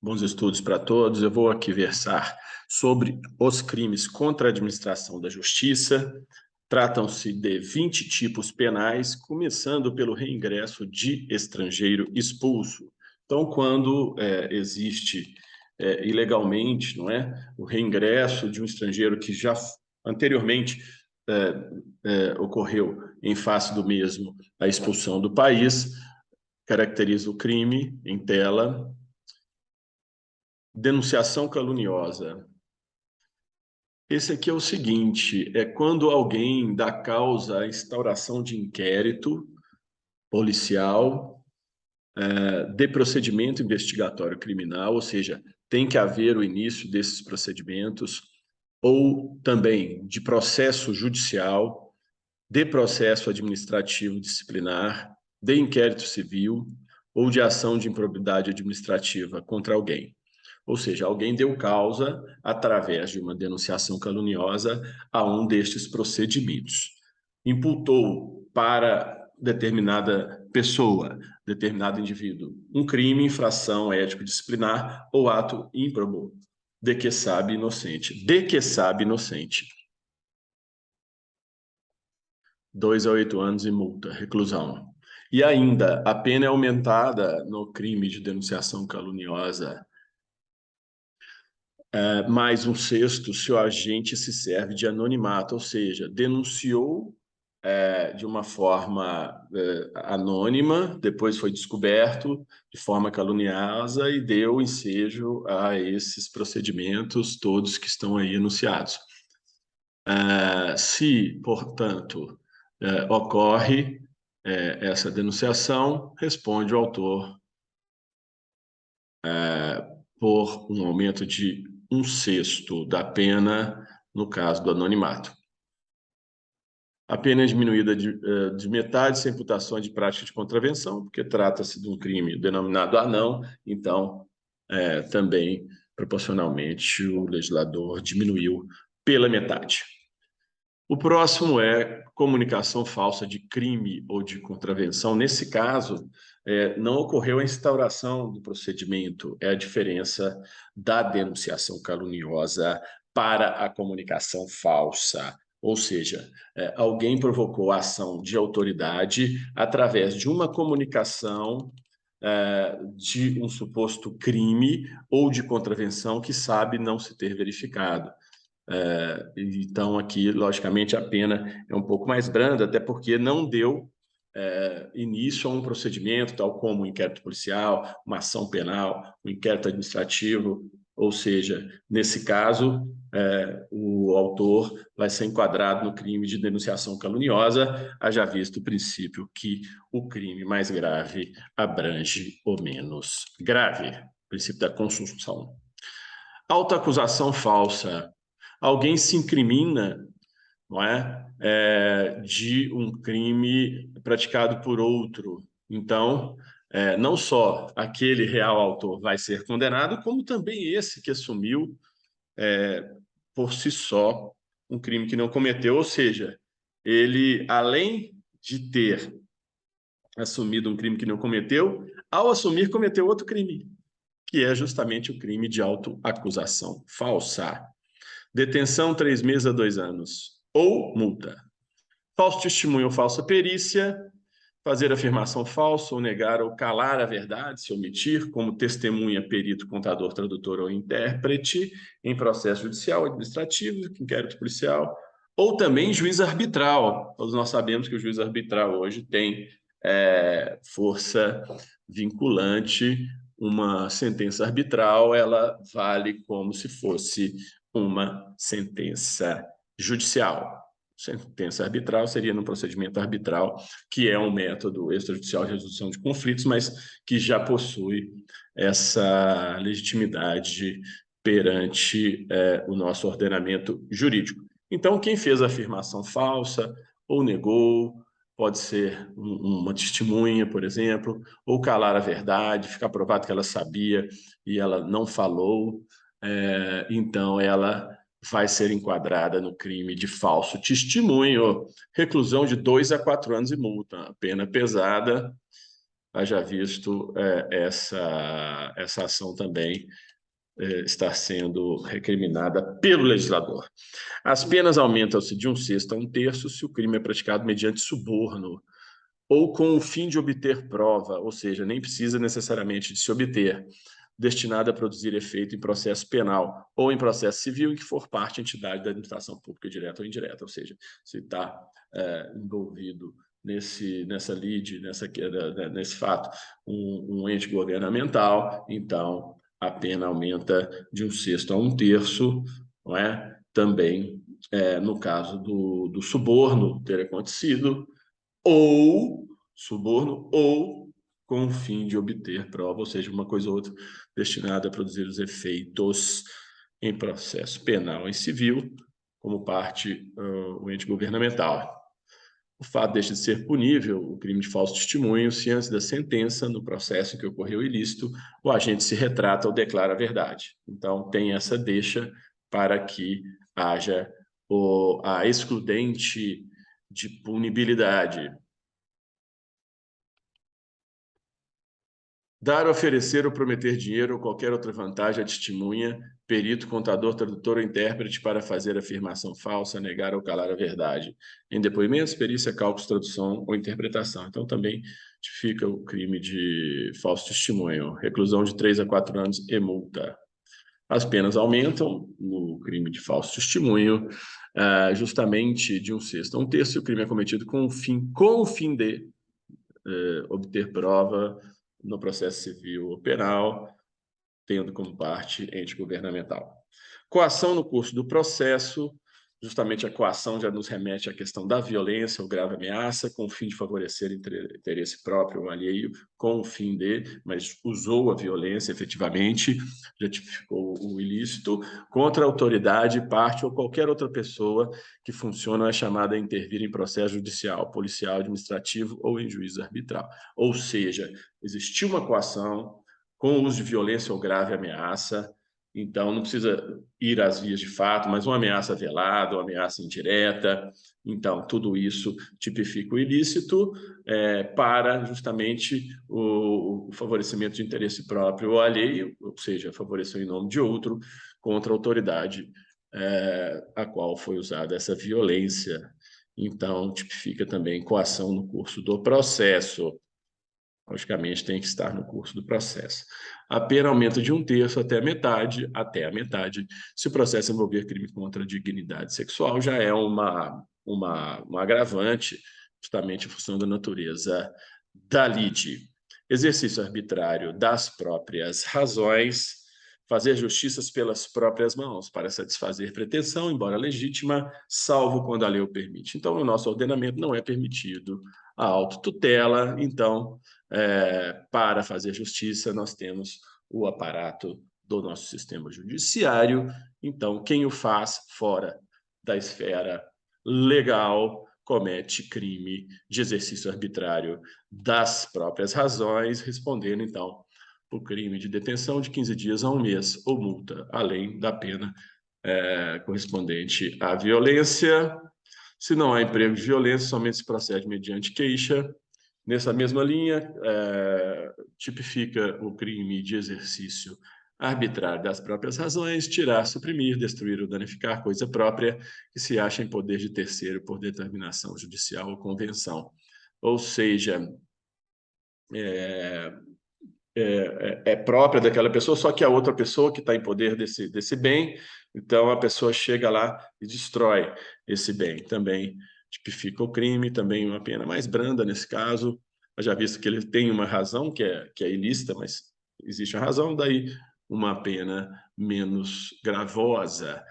Bons estudos para todos. Eu vou aqui versar sobre os crimes contra a administração da justiça. Tratam-se de 20 tipos penais, começando pelo reingresso de estrangeiro expulso. Então, quando existe ilegalmente, não é, o reingresso de um estrangeiro que já anteriormente ocorreu em face do mesmo a expulsão do país, caracteriza o crime em tela. Denunciação caluniosa. Esse aqui é o seguinte, é quando alguém dá causa à instauração de inquérito policial, de procedimento investigatório criminal, ou seja, tem que haver o início desses procedimentos, ou também de processo judicial, de processo administrativo disciplinar, de inquérito civil ou de ação de improbidade administrativa contra alguém. Ou seja, alguém deu causa, através de uma denunciação caluniosa, a um destes procedimentos. Imputou para determinada pessoa, determinado indivíduo, um crime, infração ético-disciplinar ou ato ímprobo, de que sabe inocente. De que sabe inocente. 2 a 8 anos e multa, reclusão. E ainda, a pena é aumentada no crime de denunciação caluniosa, mais um sexto se o agente se serve de anonimato, ou seja, denunciou de uma forma anônima, depois foi descoberto de forma caluniosa e deu ensejo a esses procedimentos todos que estão aí enunciados. Se, portanto, ocorre essa denunciação, responde o autor por um aumento de 1/6 da pena no caso do anonimato. A pena é diminuída de metade sem imputação de prática de contravenção, porque trata-se de um crime denominado anão, então também, proporcionalmente, o legislador diminuiu pela metade. O próximo é comunicação falsa de crime ou de contravenção. Nesse caso, não ocorreu a instauração do procedimento, é a diferença da denunciação caluniosa para a comunicação falsa. Ou seja, alguém provocou a ação de autoridade através de uma comunicação de um suposto crime ou de contravenção que sabe não se ter verificado. Então, aqui, logicamente, a pena é um pouco mais branda, até porque não deu início a um procedimento, tal como um inquérito policial, uma ação penal, um inquérito administrativo, ou seja, nesse caso, o autor vai ser enquadrado no crime de denunciação caluniosa, haja visto o princípio que o crime mais grave abrange o menos grave, princípio da consunção. Autoacusação falsa. Alguém se incrimina, não é, de um crime praticado por outro. Então, não só aquele real autor vai ser condenado, como também esse que assumiu por si só um crime que não cometeu. Ou seja, ele, além de ter assumido um crime que não cometeu, ao assumir, cometeu outro crime, que é justamente o crime de autoacusação falsa. Detenção 3 meses a 2 anos, ou multa. Falso testemunho ou falsa perícia, fazer afirmação falsa ou negar ou calar a verdade, se omitir, como testemunha, perito, contador, tradutor ou intérprete, em processo judicial, administrativo, inquérito policial, ou também juiz arbitral. Todos nós sabemos que o juiz arbitral hoje tem força vinculante. Uma sentença arbitral, ela vale como se fosse uma sentença judicial. Sentença arbitral seria no procedimento arbitral, que é um método extrajudicial de resolução de conflitos, mas que já possui essa legitimidade perante o nosso ordenamento jurídico. Então, quem fez a afirmação falsa ou negou, pode ser uma testemunha, por exemplo, ou calar a verdade, ficar provado que ela sabia e ela não falou, então ela vai ser enquadrada no crime de falso testemunho, reclusão de 2 a 4 anos e multa, pena pesada, haja visto essa ação também estar sendo recriminada pelo legislador. As penas aumentam-se de 1/6 a 1/3 se o crime é praticado mediante suborno ou com o fim de obter prova, ou seja, nem precisa necessariamente de se obter, destinada a produzir efeito em processo penal ou em processo civil em que for parte entidade da administração pública direta ou indireta, ou seja, se está envolvido nessa lide, nesse fato, um ente governamental, então a pena aumenta de 1/6 a 1/3, não é? Também, no caso do suborno ter acontecido, ou suborno, ou com o fim de obter prova, ou seja, uma coisa ou outra destinada a produzir os efeitos em processo penal e civil, como parte o ente governamental. O fato deixa de ser punível o crime de falso testemunho se antes da sentença, no processo em que ocorreu o ilícito, o agente se retrata ou declara a verdade. Então, tem essa deixa para que haja a excludente de punibilidade. Dar, oferecer ou prometer dinheiro ou qualquer outra vantagem à testemunha, perito, contador, tradutor ou intérprete para fazer afirmação falsa, negar ou calar a verdade. Em depoimentos, perícia, cálculos, tradução ou interpretação. Então, também tipifica o crime de falso testemunho. Reclusão de 3 a 4 anos e multa. As penas aumentam no crime de falso testemunho, justamente de 1/6 a 1/3 se o crime é cometido com o fim de obter prova no processo civil ou penal, tendo como parte ente governamental. Coação no curso do processo, justamente a coação já nos remete à questão da violência ou grave ameaça, com o fim de favorecer interesse próprio ou alheio, com o fim de, mas usou a violência efetivamente, já tipificou o ilícito, contra a autoridade, parte ou qualquer outra pessoa que funciona é chamada a intervir em processo judicial, policial, administrativo ou em juízo arbitral. Ou seja, existiu uma coação com o uso de violência ou grave ameaça, então não precisa ir às vias de fato, mas uma ameaça velada, uma ameaça indireta, então tudo isso tipifica o ilícito para justamente o favorecimento de interesse próprio ou alheio, ou seja, favorecer em nome de outro contra a autoridade a qual foi usada essa violência. Então, tipifica também coação no curso do processo. Logicamente, tem que estar no curso do processo. A pena aumenta de 1/3 até a metade, se o processo envolver crime contra a dignidade sexual, já é uma agravante, justamente em função da natureza da lide. Exercício arbitrário das próprias razões, fazer justiças pelas próprias mãos, para satisfazer pretensão, embora legítima, salvo quando a lei o permite. Então, no nosso ordenamento não é permitido a autotutela, então para fazer justiça, nós temos o aparato do nosso sistema judiciário. Então, quem o faz fora da esfera legal comete crime de exercício arbitrário das próprias razões, respondendo, então, por crime de detenção de 15 dias a 1 mês ou multa, além da pena correspondente à violência. Se não há emprego de violência, somente se procede mediante queixa. Nessa mesma linha, tipifica o crime de exercício arbitrário das próprias razões, tirar, suprimir, destruir ou danificar coisa própria que se acha em poder de terceiro por determinação judicial ou convenção. Ou seja, própria daquela pessoa, só que a outra pessoa que está em poder desse bem, então a pessoa chega lá e destrói esse bem. Também tipifica o crime, também uma pena mais branda nesse caso, já visto que ele tem uma razão que é ilícita, mas existe a razão, daí uma pena menos gravosa,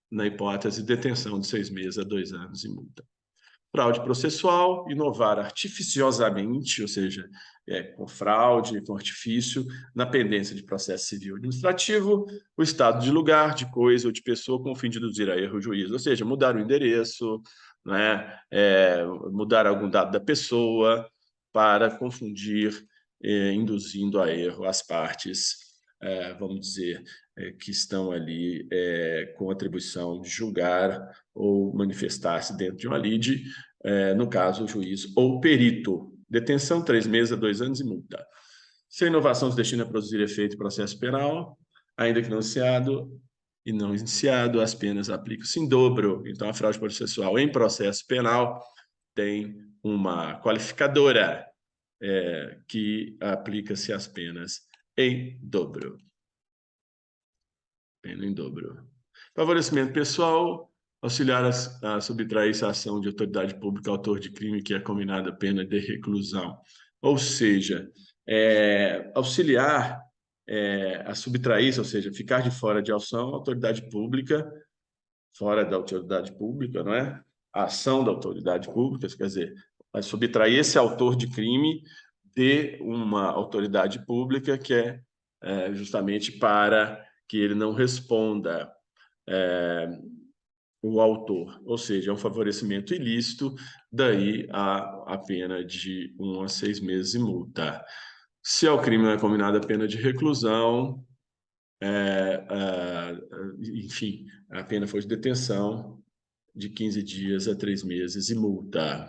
na hipótese de detenção de 6 meses a 2 anos e multa. Fraude processual, inovar artificiosamente, ou seja, com fraude, com artifício, na pendência de processo civil administrativo, o estado de lugar, de coisa ou de pessoa com o fim de induzir a erro o juízo, ou seja, mudar o endereço, né, mudar algum dado da pessoa para confundir, induzindo a erro as partes, vamos dizer, que estão ali com atribuição de julgar ou manifestar-se dentro de uma lide, no caso, o juiz ou perito. detenção, 3 meses a 2 anos e multa. Se a inovação se destina a produzir efeito em processo penal, ainda que não iniciado, as penas aplicam-se em dobro. Então, a fraude processual em processo penal tem uma qualificadora que aplica-se as penas em dobro. Pena em dobro. Favorecimento pessoal, auxiliar a subtrair-se a ação de autoridade pública autor de crime que é combinada pena de reclusão. Ou seja, auxiliar a subtrair-se, ou seja, ficar de fora de ação, autoridade pública, fora da autoridade pública, não é? A ação da autoridade pública, quer dizer, vai subtrair esse autor de crime de uma autoridade pública que é justamente para que ele não responda o autor, ou seja, é um favorecimento ilícito, daí a pena de 1 a 6 meses e multa. Se ao crime não é combinada a pena de reclusão, enfim, a pena foi de detenção de 15 dias a 3 meses e multa.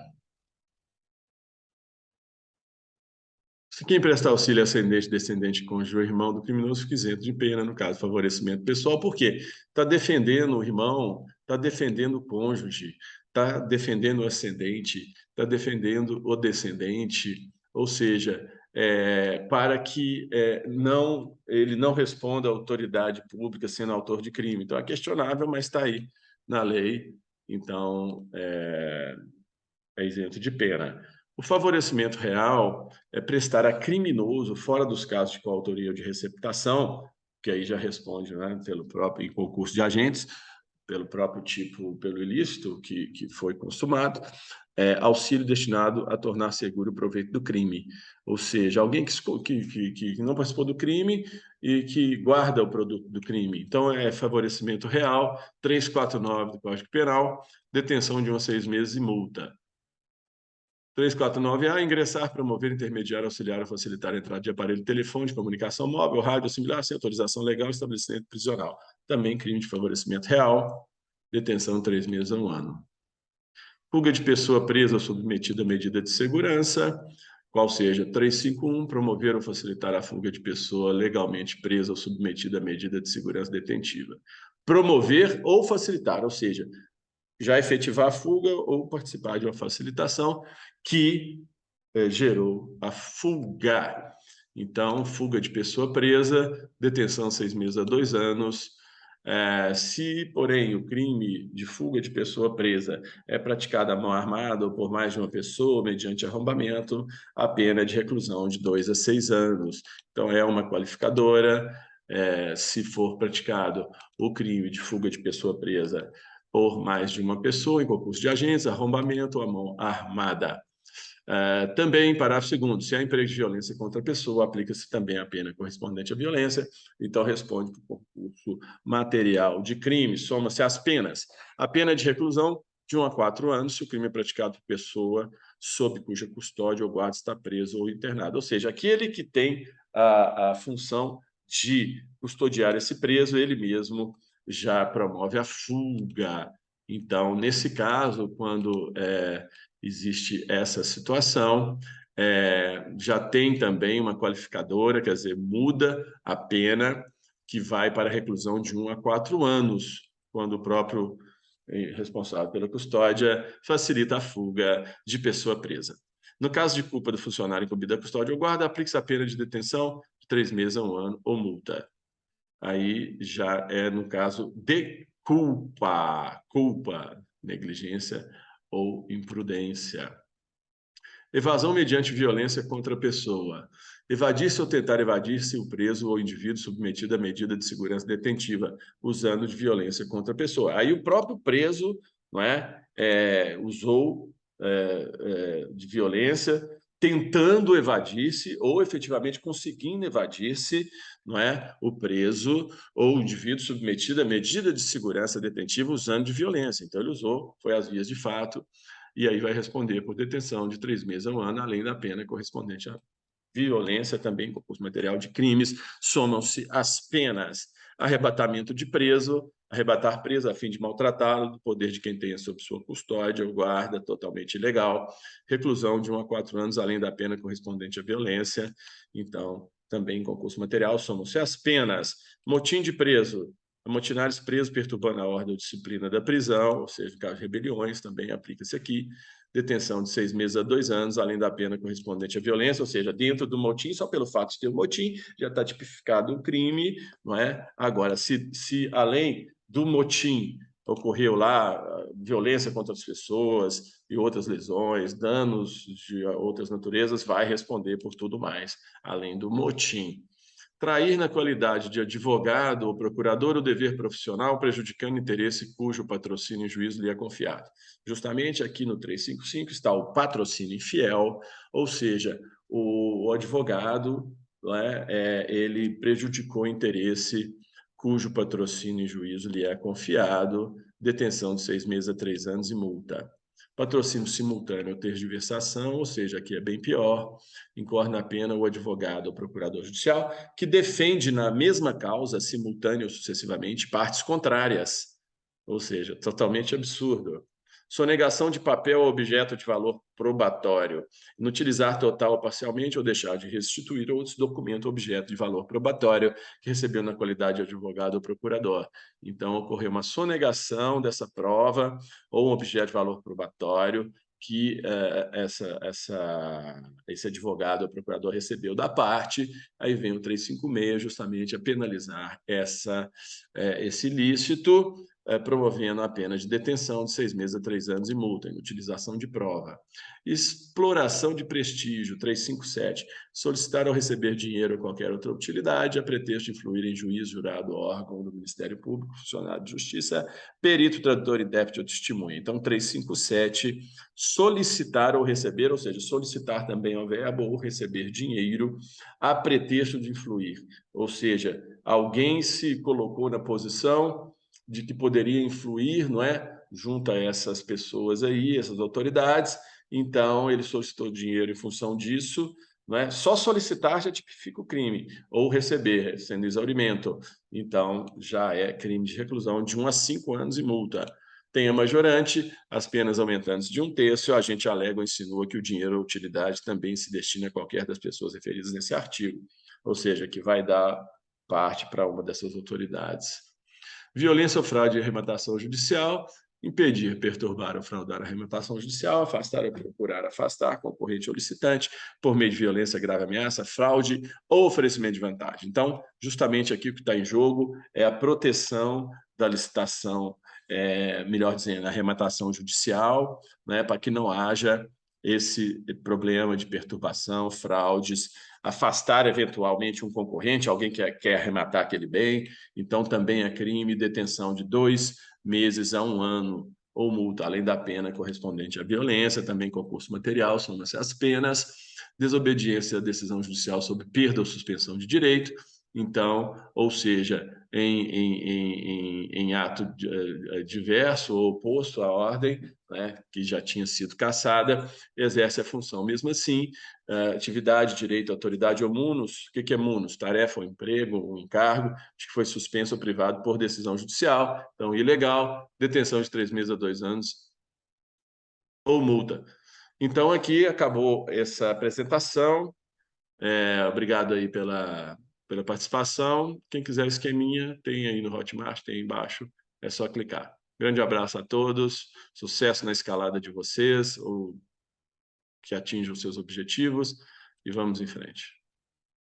Se quem prestar auxílio ascendente, descendente, cônjuge ou irmão do criminoso fica isento de pena, no caso, favorecimento pessoal, por quê? Está defendendo o irmão, está defendendo o cônjuge, está defendendo o ascendente, está defendendo o descendente, ou seja, para que ele não responda à autoridade pública sendo autor de crime. Então, é questionável, mas está aí na lei, então é isento de pena. O favorecimento real é prestar a criminoso, fora dos casos de coautoria ou de receptação, que aí já responde, né, pelo próprio em concurso de agentes, pelo próprio tipo, pelo ilícito que foi consumado, auxílio destinado a tornar seguro o proveito do crime. Ou seja, alguém que não participou do crime e que guarda o produto do crime. Então, é favorecimento real, 349 do Código Penal, detenção de 1 a 6 meses e multa. 349A, ingressar, promover, intermediar, auxiliar ou facilitar a entrada de aparelho telefônico, comunicação móvel, rádio ou similar, sem autorização legal, estabelecimento prisional. Também crime de favorecimento real, detenção 3 meses a 1 ano. Fuga de pessoa presa ou submetida a medida de segurança, qual seja 351, promover ou facilitar a fuga de pessoa legalmente presa ou submetida a medida de segurança detentiva. Promover ou facilitar, ou seja, já efetivar a fuga ou participar de uma facilitação que gerou a fuga. Então, fuga de pessoa presa, detenção 6 meses a 2 anos. Se, porém, o crime de fuga de pessoa presa é praticado à mão armada ou por mais de uma pessoa, mediante arrombamento, a pena é de reclusão de 2 a 6 anos. Então, é uma qualificadora. Se for praticado o crime de fuga de pessoa presa por mais de uma pessoa, em concurso de agentes, arrombamento à mão armada. Também, parágrafo 2º, se há emprego de violência contra a pessoa, aplica-se também a pena correspondente à violência, então responde para o concurso material de crime, soma-se as penas. A pena de reclusão de 1 a 4 anos, se o crime é praticado por pessoa sob cuja custódia ou guarda está preso ou internado, ou seja, aquele que tem a função de custodiar esse preso, ele mesmo já promove a fuga. Então, nesse caso, quando existe essa situação, já tem também uma qualificadora, quer dizer, muda a pena que vai para a reclusão de 1 a 4 anos, quando o próprio responsável pela custódia facilita a fuga de pessoa presa. No caso de culpa do funcionário incumbido da custódia ou guarda, aplica-se a pena de detenção de 3 meses a 1 ano ou multa. Aí já é no caso de culpa, negligência ou imprudência. Evasão mediante violência contra a pessoa. Evadir-se ou tentar evadir-se o preso ou indivíduo submetido à medida de segurança detentiva, usando de violência contra a pessoa. Aí o próprio preso, não usou de violência, tentando evadir-se ou efetivamente conseguindo evadir-se, o preso ou o indivíduo submetido à medida de segurança detentiva usando de violência. Então, ele usou, foi às vias de fato, e aí vai responder por detenção de 3 meses a 1 ano, além da pena correspondente à violência, também concurso material de crimes, somam-se as penas. Arrebatamento de preso arrebatar presa a fim de maltratá-lo, do poder de quem tenha sob sua custódia ou guarda, totalmente ilegal, reclusão de 1 a 4 anos, além da pena correspondente à violência. Então, também em concurso material, somam-se as penas: motim de preso, amotinares preso perturbando a ordem ou disciplina da prisão, ou seja, caso de rebeliões, também aplica-se aqui, detenção de 6 meses a 2 anos, além da pena correspondente à violência, ou seja, dentro do motim, só pelo fato de ter o motim, já está tipificado um crime, não é? Agora, se além do motim ocorreu lá violência contra as pessoas e outras lesões, danos de outras naturezas, vai responder por tudo mais, além do motim. Trair na qualidade de advogado ou procurador o dever profissional, prejudicando interesse cujo patrocínio e juízo lhe é confiado. Justamente aqui no 355 está o patrocínio infiel, ou seja, o advogado, ele prejudicou o interesse cujo patrocínio e juízo lhe é confiado, detenção de 6 meses a 3 anos e multa. Patrocínio simultâneo ou tergiversação, ou seja, aqui é bem pior, incorre na pena o advogado ou procurador judicial que defende na mesma causa, simultâneo ou sucessivamente, partes contrárias, ou seja, totalmente absurdo. Sonegação de papel ou objeto de valor probatório, inutilizar total ou parcialmente ou deixar de restituir outros documento ou objeto de valor probatório que recebeu na qualidade de advogado ou procurador. Então, ocorreu uma sonegação dessa prova ou um objeto de valor probatório que esse advogado ou procurador recebeu da parte, aí vem o 356 justamente a penalizar esse ilícito, promovendo a pena de detenção de 6 meses a 3 anos e multa, inutilização de prova. Exploração de prestígio, 357, solicitar ou receber dinheiro ou qualquer outra utilidade a pretexto de influir em juiz, jurado, órgão do Ministério Público, funcionário de justiça, perito, tradutor, intérprete ou testemunha. Então, 357, solicitar ou receber, ou seja, solicitar também ao verbo ou receber dinheiro a pretexto de influir, ou seja, alguém se colocou na posição de que poderia influir, não é, junto a essas pessoas aí, essas autoridades, então ele solicitou dinheiro em função disso, não é? Só solicitar já tipifica o crime, ou receber, sendo exaurimento, então já é crime de reclusão de 1 a 5 anos e multa. Tem a majorante, as penas aumentantes de 1/3, o agente alega ou insinua que o dinheiro ou utilidade também se destina a qualquer das pessoas referidas nesse artigo, ou seja, que vai dar parte para uma dessas autoridades. Violência ou fraude e arrematação judicial, impedir, perturbar ou fraudar a arrematação judicial, afastar ou procurar afastar concorrente ou licitante por meio de violência, grave ameaça, fraude ou oferecimento de vantagem. Então, justamente aqui o que está em jogo é a proteção da licitação, melhor dizendo, a arrematação judicial, né, para que não haja esse problema de perturbação, fraudes, afastar eventualmente um concorrente, alguém que quer arrematar aquele bem, então também é crime, detenção de 2 meses a 1 ano ou multa, além da pena correspondente à violência, também concurso material, são essas penas, desobediência à decisão judicial sob perda ou suspensão de direito, então, ou seja, em ato diverso ou oposto à ordem, né, que já tinha sido cassada, exerce a função mesmo assim, atividade, direito, autoridade ou munus. O que é munus? Tarefa ou emprego ou encargo, que foi suspenso ou privado por decisão judicial, então ilegal, detenção de 3 meses a 2 anos ou multa. Então aqui acabou essa apresentação, obrigado aí pela participação. Quem quiser o esqueminha, tem aí no Hotmart, tem aí embaixo, é só clicar. Grande abraço a todos, sucesso na escalada de vocês, ou que atinjam seus objetivos, e vamos em frente.